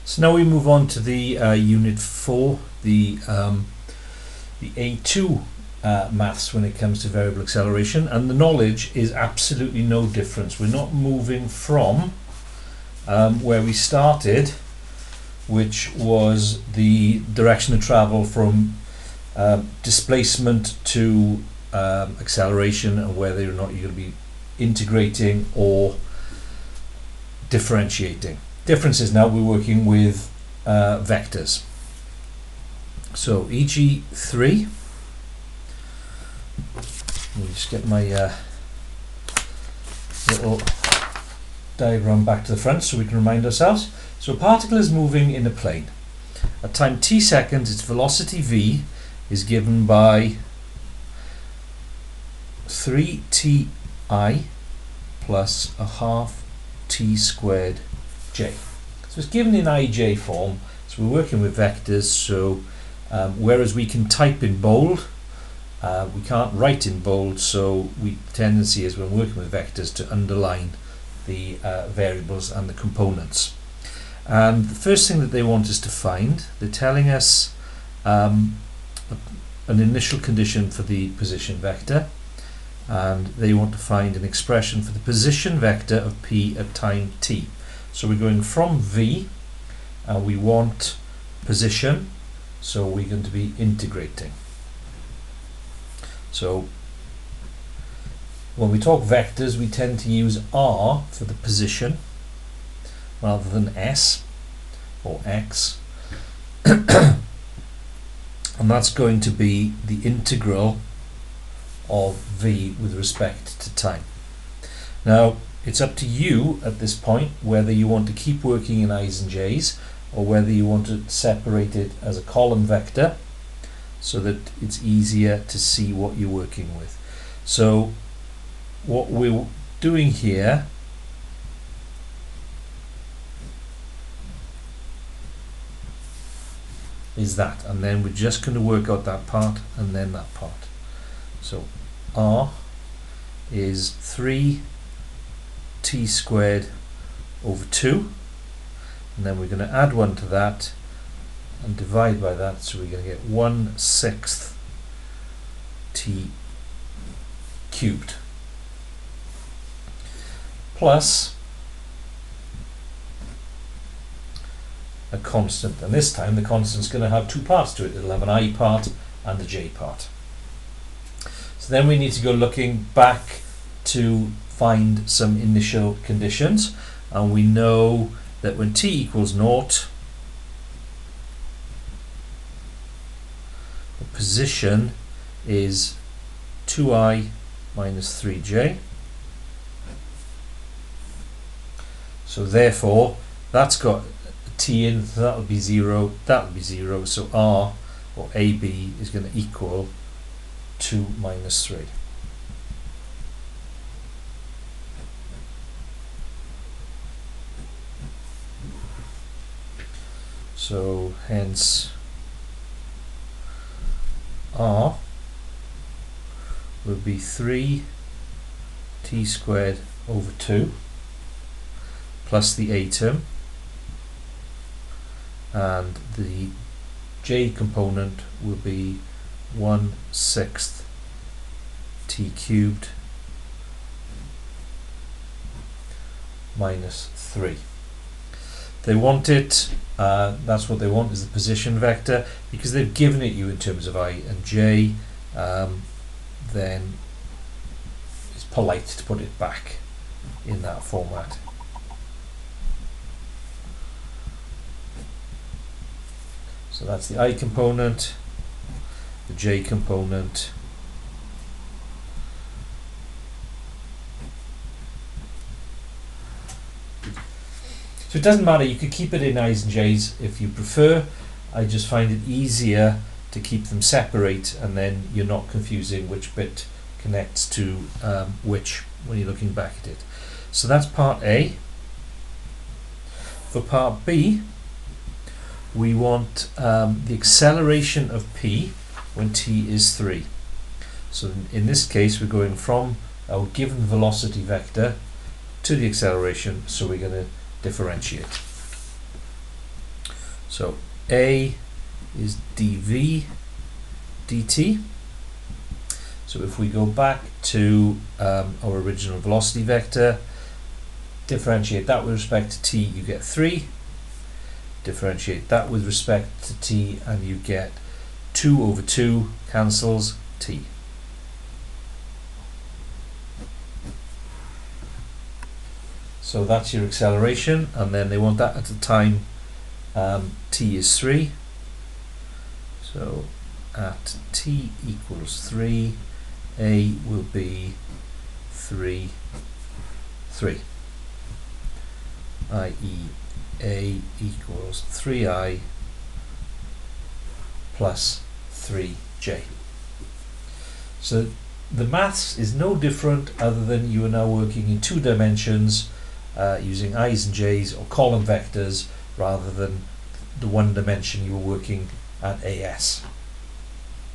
So now we move on to the Unit 4, the A2 maths when it comes to variable acceleration, and the knowledge is absolutely no difference. We're not moving from where we started, which was the direction of travel from displacement to acceleration, and whether or not you're going to be integrating or differentiating. Difference is now we're working with vectors. So EG3, let me just get my little diagram back to the front so we can remind ourselves. So a particle is moving in a plane. At time t seconds, its velocity v is given by 3ti plus a half t squared j. So it's given in ij form, so we're working with vectors, so whereas we can type in bold, we can't write in bold, so the tendency is when working with vectors to underline the variables and the components. And the first thing that they want us to find, they're telling us an initial condition for the position vector, and they want to find an expression for the position vector of p at time t. So we're going from v, and we want position, so we're going to be integrating. So when we talk vectors, we tend to use r for the position rather than s or x, and that's going to be the integral of v with respect to time. Now it's up to you at this point whether you want to keep working in i's and j's, or whether you want to separate it as a column vector so that it's easier to see what you're working with. So what we're doing here is that, and then we're just going to work out that part and then that part. So r is 3t squared over 2, and then we're going to add 1 to that and divide by that, so we're going to get 1/6 t cubed plus a constant, and this time the constant's going to have two parts to it. It'll have an I part and a j part. So then we need to go looking back to find some initial conditions, and we know that when t equals 0, the position is 2i minus 3j. So therefore that's got t in, so that'll be 0, that'll be 0, so r, or AB, is going to equal 2 minus 3. So hence r will be 3t squared over 2 plus the a term, and the j component will be 1/6 t cubed minus 3. They want it, that's what they want, is the position vector. Because they've given it you in terms of I and j, then it's polite to put it back in that format. So that's the I component, the j component, so it doesn't matter, you could keep it in i's and j's if you prefer. I just find it easier to keep them separate, and then you're not confusing which bit connects to which when you're looking back at it. So that's part A. For part B, we want the acceleration of p when t is 3. So in this case we're going from our given velocity vector to the acceleration, so we're going to differentiate. So A is dv dt. So if we go back to our original velocity vector, differentiate that with respect to t, you get 3. Differentiate that with respect to t and you get 2 over 2 cancels t. So that's your acceleration, and then they want that at the time t is 3. So at t equals 3, a will be 3, 3, i.e. a equals 3i plus 3j. So the maths is no different other than you are now working in 2 dimensions using i's and j's or column vectors rather than the 1 dimension you were working at AS.